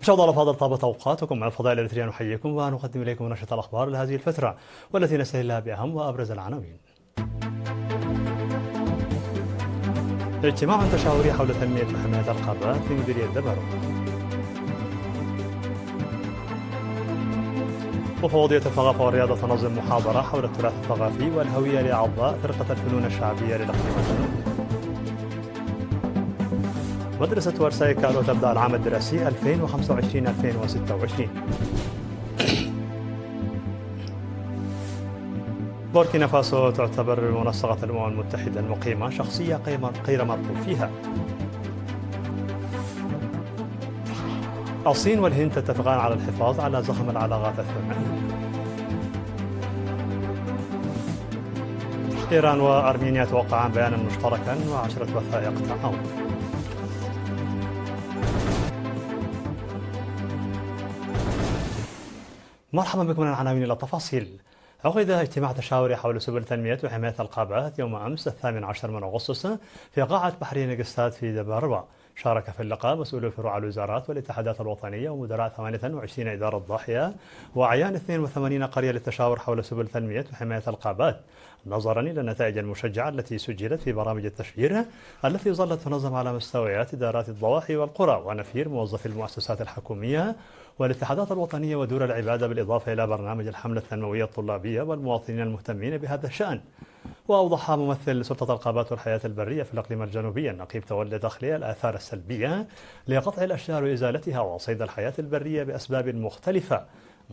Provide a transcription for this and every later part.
مشاهدينا الأفاضل، طابت أوقاتكم. مع الفضاء الإريترية نحييكم ونقدم إليكم نشرة الأخبار لهذه الفترة والتي نستهلها بأهم وأبرز العناوين. اجتماع تشاوري حول تنمية وحماية الغابات في مديرية دبارو. مفوضية الثقافة والرياضة تنظم محاضرة حول التراث الثقافي والهوية لأعضاء فرقة الفنون الشعبية للإقليم الجنوبي. مدرسة ورساي كالو تبدأ العام الدراسي 2025-2026. بوركينا فاسو تعتبر منسقة الأمم المتحدة المقيمة شخصية غير مرغوب فيها. الصين والهند تتفقان على الحفاظ على زخم العلاقات الثنائية. إيران وأرمينيا توقعان بيانا مشتركا و10 وثائق تعاون. مرحبا بكم من العناوين إلى التفاصيل. عقد اجتماع تشاوري حول سبل تنمية وحماية الغابات يوم أمس 18 من أغسطس في قاعة بحرين قسطات في دباربا. شارك في اللقاء مسؤولو فروع الوزارات والاتحادات الوطنية ومدراء 28 إدارة ضاحية وأعيان 82 قرية للتشاور حول سبل تنمية وحماية الغابات، نظرا إلى النتائج المشجعة التي سجلت في برامج التشجير التي ظلت تنظم على مستويات إدارات الضواحي والقرى ونفير موظفي المؤسسات الحكومية والاتحادات الوطنية ودور العبادة، بالإضافة إلى برنامج الحملة التنموية الطلابية والمواطنين المهتمين بهذا الشأن. وأوضح ممثل سلطة الغابات والحياة البرية في الإقليم الجنوبي النقيب تولي دخلي الآثار السلبية لقطع الأشجار وإزالتها وصيد الحياة البرية بأسباب مختلفة،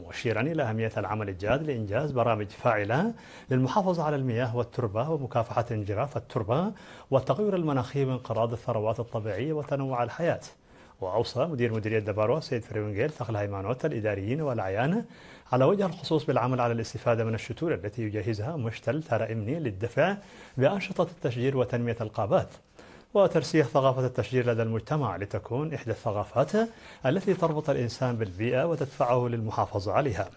مشيرا إلى أهمية العمل الجاد لإنجاز برامج فاعلة للمحافظة على المياه والتربة ومكافحة انجراف التربة والتغير المناخي وانقراض الثروات الطبيعية وتنوع الحياة. وأوصى مدير مديرية دبارو سيد فريونجيل ثقل هيمانوت الإداريين والأعيان على وجه الخصوص بالعمل على الاستفادة من الشتول التي يجهزها مشتل تارا إمني للدفع بأنشطة التشجير وتنمية الغابات وترسيخ ثقافة التشجير لدى المجتمع لتكون إحدى الثقافات التي تربط الإنسان بالبيئة وتدفعه للمحافظة عليها.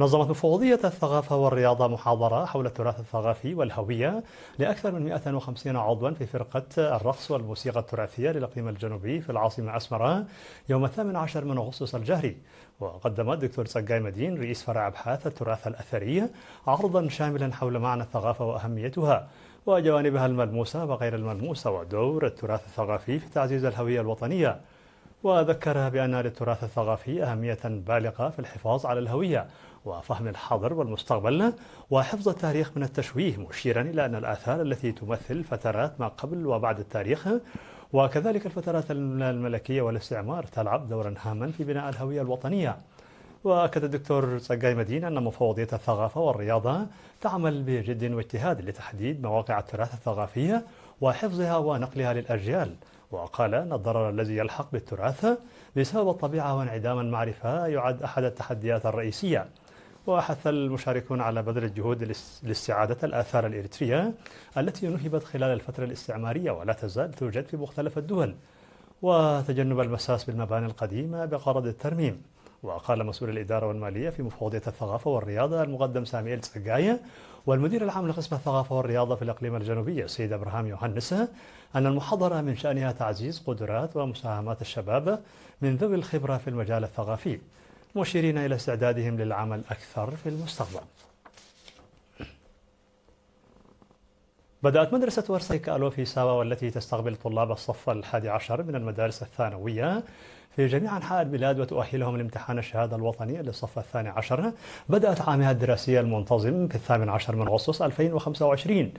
نظمت مفوضية الثقافة والرياضة محاضرة حول التراث الثقافي والهوية لأكثر من 150 عضوا في فرقة الرقص والموسيقى التراثية للإقليم الجنوبي في العاصمة أسمرة يوم 18 من أغسطس الجاري. وقدم الدكتور سقاي مدين رئيس فرع أبحاث التراث الأثري عرضا شاملا حول معنى الثقافة وأهميتها وجوانبها الملموسة وغير الملموسة ودور التراث الثقافي في تعزيز الهوية الوطنية. وذكر بأن للتراث الثقافي أهمية بالغة في الحفاظ على الهوية وفهم الحاضر والمستقبل وحفظ التاريخ من التشويه، مشيرا إلى أن الآثار التي تمثل فترات ما قبل وبعد التاريخ وكذلك الفترات الملكية والاستعمار تلعب دورا هاما في بناء الهوية الوطنية. وأكد الدكتور سقاي مدين أن مفوضية الثقافة والرياضة تعمل بجد واجتهاد لتحديد مواقع التراث الثقافية وحفظها ونقلها للأجيال. وقال أن الضرر الذي يلحق بالتراث بسبب الطبيعة وانعدام المعرفة يعد أحد التحديات الرئيسية. وحث المشاركون على بذل الجهود لاستعادة الآثار الإريترية التي نهبت خلال الفترة الاستعمارية ولا تزال توجد في مختلف الدول، وتجنب المساس بالمباني القديمة بغرض الترميم. وقال مسؤول الإدارة والمالية في مفوضية الثقافة والرياضة المقدم سامييل سقاي والمدير العام لقسم الثقافة والرياضة في الإقليم الجنوبي السيد إبراهام يوهنس أن المحاضرة من شأنها تعزيز قدرات ومساهمات الشباب من ذوي الخبرة في المجال الثقافي، مشيرين إلى استعدادهم للعمل أكثر في المستقبل. بدأت مدرسة ورساي كالو في ساوا والتي تستقبل طلاب الصف 11 من المدارس الثانوية في جميع أنحاء البلاد وتؤهلهم لامتحان الشهادة الوطنية للصف 12. بدأت عامها الدراسي المنتظم في 18 من أغسطس 2025.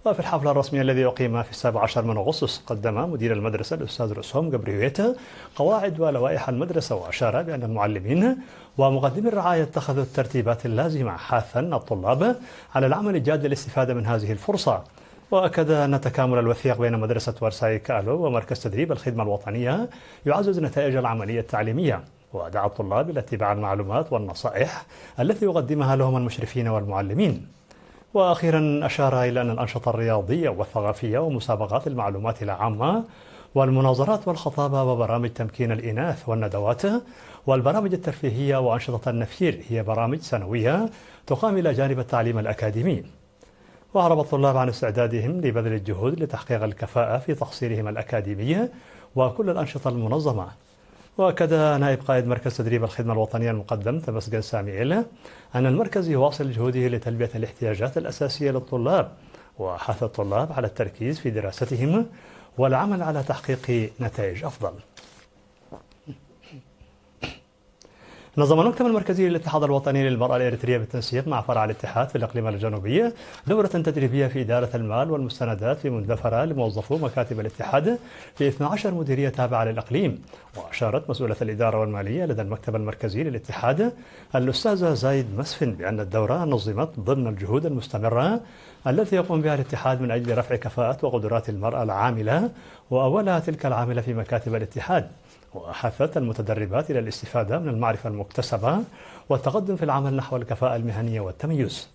وفي الحفل الرسمي الذي أقيم في 17 من أغسطس قدم مدير المدرسة الأستاذ رسوم جبريويتا قواعد ولوائح المدرسة، وأشار بأن المعلمين ومقدمي الرعاية اتخذوا الترتيبات اللازمة، حاثا الطلاب على العمل الجاد للاستفادة من هذه الفرصة. وأكد أن التكامل الوثيق بين مدرسة ورساي كالو ومركز تدريب الخدمة الوطنية يعزز نتائج العملية التعليمية. ودعا الطلاب إلى اتباع المعلومات والنصائح التي يقدمها لهم المشرفين والمعلمين. وأخيرا أشار إلى أن الأنشطة الرياضية والثقافية ومسابقات المعلومات العامة والمناظرات والخطابة وبرامج تمكين الإناث والندوات والبرامج الترفيهية وأنشطة النفير هي برامج سنوية تقام إلى جانب التعليم الأكاديمي. وأعرب الطلاب عن استعدادهم لبذل الجهود لتحقيق الكفاءة في تحصيلهم الأكاديمي وكل الأنشطة المنظمة. وأكد نائب قائد مركز تدريب الخدمة الوطنية المقدم تمسجن سامييل أن المركز يواصل جهوده لتلبية الاحتياجات الأساسية للطلاب، وحث الطلاب على التركيز في دراستهم والعمل على تحقيق نتائج أفضل. نظم المكتب المركزي للاتحاد الوطني للمرأة الإريترية بالتنسيق مع فرع الاتحاد في الإقليم الجنوبي دورة تدريبية في إدارة المال والمستندات في مندفرة لموظفو مكاتب الاتحاد في 12 مديرية تابعة للإقليم. وأشارت مسؤولة الإدارة والمالية لدى المكتب المركزي للاتحاد الأستاذة زايد مسفن بأن الدورة نظمت ضمن الجهود المستمرة التي يقوم بها الاتحاد من أجل رفع كفاءة وقدرات المرأة العاملة، وأولها تلك العاملة في مكاتب الاتحاد. وحثت المتدربات إلى الاستفادة من المعرفة المكتسبة والتقدم في العمل نحو الكفاءة المهنية والتميز.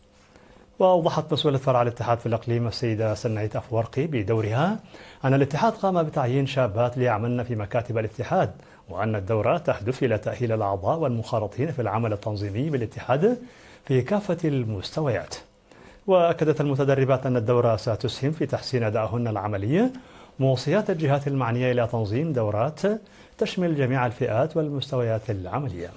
وأوضحت مسؤولة فرع الاتحاد في الإقليم السيدة سنعيت أفورقي بدورها أن الاتحاد قام بتعيين شابات ليعملن في مكاتب الاتحاد، وأن الدورة تهدف إلى تأهيل الأعضاء والمخالطين في العمل التنظيمي بالاتحاد في كافة المستويات. وأكدت المتدربات أن الدورة ستسهم في تحسين أدائهن العملي، موصيات الجهات المعنية إلى تنظيم دورات تشمل جميع الفئات والمستويات العملية.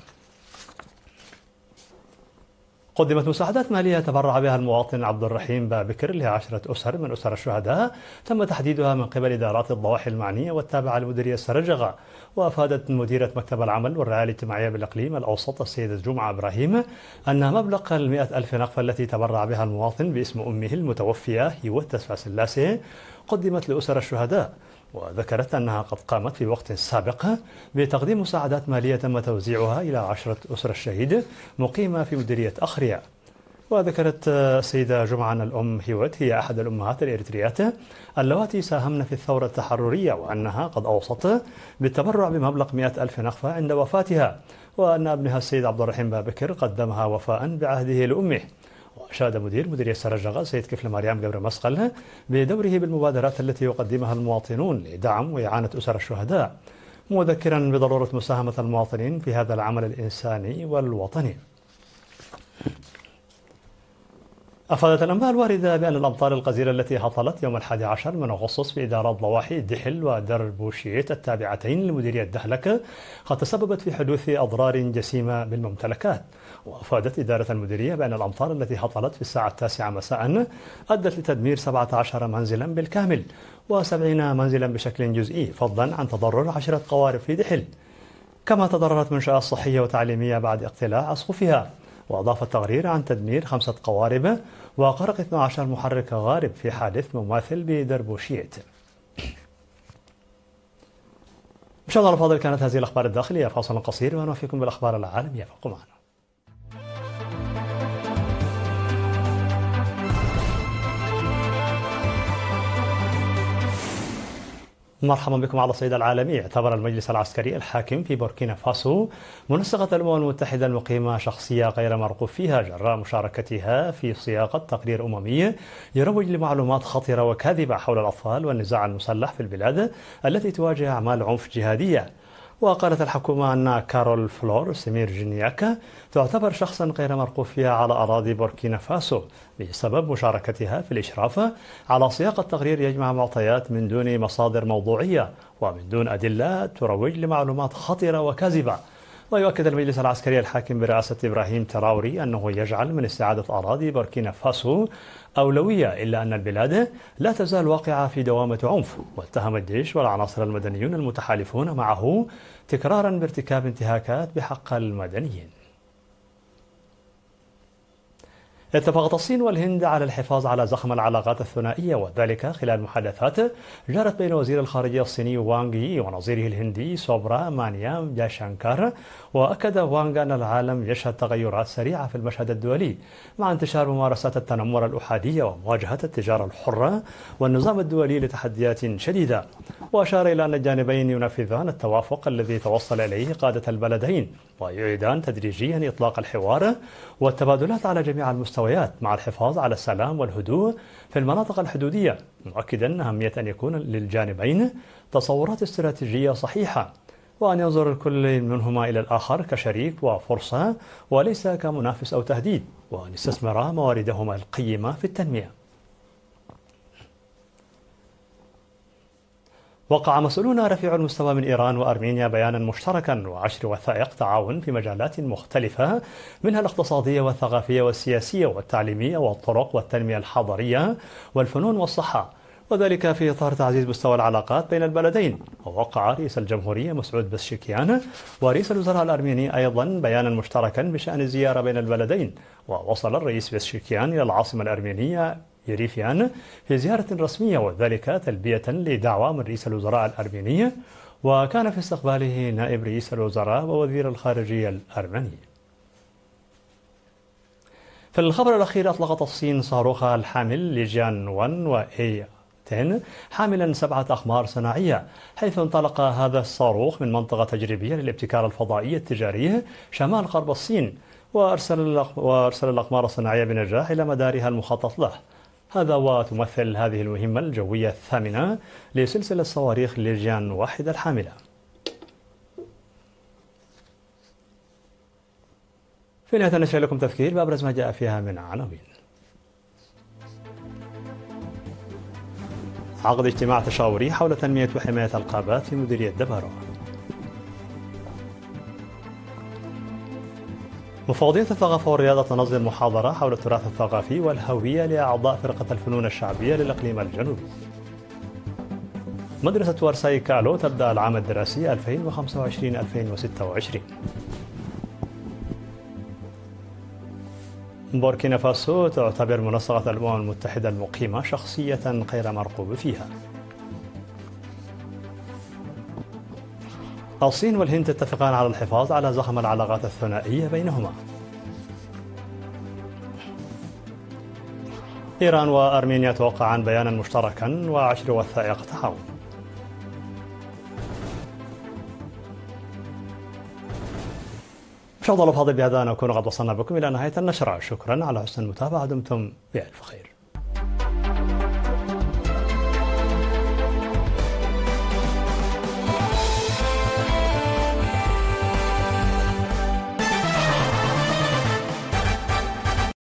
قدمت مساعدات مالية تبرع بها المواطن عبد الرحيم بابكر ل10 أسر من أسر الشهداء، تم تحديدها من قبل إدارات الضواحي المعنية والتابعة لمديرية سرجغة. وأفادت مديرة مكتب العمل والرعاية الاجتماعية بالإقليم الأوسط السيدة جمعة إبراهيم أن مبلغ 100,000 نقفة التي تبرع بها المواطن باسم أمه المتوفية هيوة تسفى سلاسي قدمت لأسر الشهداء. وذكرت أنها قد قامت في وقت سابق بتقديم مساعدات مالية تم توزيعها إلى 10 أسر الشهيد مقيمة في مديرية أخريا. وذكرت السيدة جمعة أن الأم هيوت هي أحد الأمهات الإريتريات اللواتي ساهمن في الثورة التحررية، وأنها قد أوصت بالتبرع بمبلغ 100,000 نقفة عند وفاتها، وأن ابنها السيد عبد الرحيم بابكر قدمها وفاء بعهده لأمه. وأشاد مدير مديرية سرجغة سيد كفل مريم قبر مسقل بدوره بالمبادرات التي يقدمها المواطنون لدعم وإعانة أسر الشهداء، مذكرا بضرورة مساهمة المواطنين في هذا العمل الإنساني والوطني. أفادت الأنباء الواردة بأن الأمطار الغزيرة التي هطلت يوم 11 من أغسطس في إدارات ضواحي دحل ودربوشيت التابعتين لمديرية دهلك قد تسببت في حدوث أضرار جسيمة بالممتلكات. وأفادت إدارة المديرية بأن الأمطار التي هطلت في الساعة 9 مساء أدت لتدمير 17 منزلا بالكامل و70 منزلا بشكل جزئي، فضلا عن تضرر 10 قوارب في دحل. كما تضررت منشآت صحية وتعليمية بعد اقتلاع أسقفها. وأضاف التقرير عن تدمير 5 قوارب وغرق 12 محرك غارب في حادث مماثل بدربوشيت. مشاهدينا الأفاضل، كانت هذه الأخبار الداخلية. فاصل قصير ونوافيكم بالأخبار العالمية، فابقوا معنا. مرحبا بكم على الصعيد العالمي. اعتبر المجلس العسكري الحاكم في بوركينا فاسو منسقة الأمم المتحدة المقيمة شخصية غير مرغوب فيها جراء مشاركتها في صياغة تقرير أممي يروج لمعلومات خطرة وكاذبة حول الأطفال والنزاع المسلح في البلاد التي تواجه أعمال عنف جهادية. وقالت الحكومة أن كارول فلور سمير جينياك تعتبر شخصا غير مرغوب فيها على أراضي بوركينا فاسو بسبب مشاركتها في الإشراف على صياغة تقرير يجمع معطيات من دون مصادر موضوعية ومن دون أدلة تروج لمعلومات خطرة وكاذبة. ويؤكد المجلس العسكري الحاكم برئاسة إبراهيم تراوري أنه يجعل من استعادة أراضي بوركينا فاسو أولوية، إلا أن البلاد لا تزال واقعة في دوامة عنف، واتهم الجيش والعناصر المدنيون المتحالفون معه تكرارا بارتكاب انتهاكات بحق المدنيين. اتفقت الصين والهند على الحفاظ على زخم العلاقات الثنائية، وذلك خلال محادثات جرت بين وزير الخارجية الصيني وانغ يي ونظيره الهندي سوبرا مانيام جاشانكار. وأكد وانغ أن العالم يشهد تغيرات سريعة في المشهد الدولي مع انتشار ممارسات التنمر الأحادية ومواجهة التجارة الحرة والنظام الدولي لتحديات شديدة. وأشار إلى أن الجانبين ينفذان التوافق الذي توصل إليه قادة البلدين ويعيدان تدريجيا إطلاق الحوار والتبادلات على جميع المستويات مع الحفاظ على السلام والهدوء في المناطق الحدودية، مؤكدا أهمية أن يكون للجانبين تصورات استراتيجية صحيحة وأن ينظر الكل منهما إلى الآخر كشريك وفرصة وليس كمنافس أو تهديد، وأن يستثمرا مواردهما القيمة في التنمية. وقع مسؤولون رفيع المستوى من إيران وأرمينيا بيانا مشتركا و10 وثائق تعاون في مجالات مختلفة، منها الاقتصادية والثقافية والسياسية والتعليمية والطرق والتنمية الحضرية والفنون والصحة، وذلك في إطار تعزيز مستوى العلاقات بين البلدين. ووقع رئيس الجمهورية مسعود بزشكيان ورئيس الوزراء الأرميني أيضا بيانا مشتركا بشأن الزيارة بين البلدين. ووصل الرئيس بزشكيان إلى العاصمة الأرمينية يريفيان في زيارة رسمية، وذلك تلبية لدعوة من رئيس الوزراء الأرميني، وكان في استقباله نائب رئيس الوزراء ووزير الخارجية الأرمني. في الخبر الأخير، أطلقت الصين صاروخها الحامل ليجيان 1 و A-10 حاملا 7 أقمار صناعية، حيث انطلق هذا الصاروخ من منطقة تجريبية للابتكار الفضائي التجاري شمال غرب الصين، وأرسل الأقمار الصناعية بنجاح إلى مدارها المخطط له. هذا وتمثل هذه المهمة الجوية الثامنة لسلسلة صواريخ ليجيان 1 الحاملة. في نهاية نشر لكم تذكير بأبرز ما جاء فيها من عناوين. عقد اجتماع تشاوري حول تنمية وحماية الغابات في مديرية دبارة. مفوضية الثقافة والرياضة تنظم محاضرة حول التراث الثقافي والهوية لأعضاء فرقة الفنون الشعبية للإقليم الجنوبي. مدرسة ورساي كالو تبدأ العام الدراسي 2025-2026. بوركينا فاسو تعتبر منسقة الأمم المتحدة المقيمة شخصية غير مرغوب فيها. الصين والهند تتفقان على الحفاظ على زخم العلاقات الثنائية بينهما. إيران وأرمينيا توقعان بيانا مشتركا و10 وثائق تعاون. مشاهدينا الأفاضل، بهذا نكون قد وصلنا بكم إلى نهاية النشرة. شكرا على حسن المتابعة، دمتم بألف خير.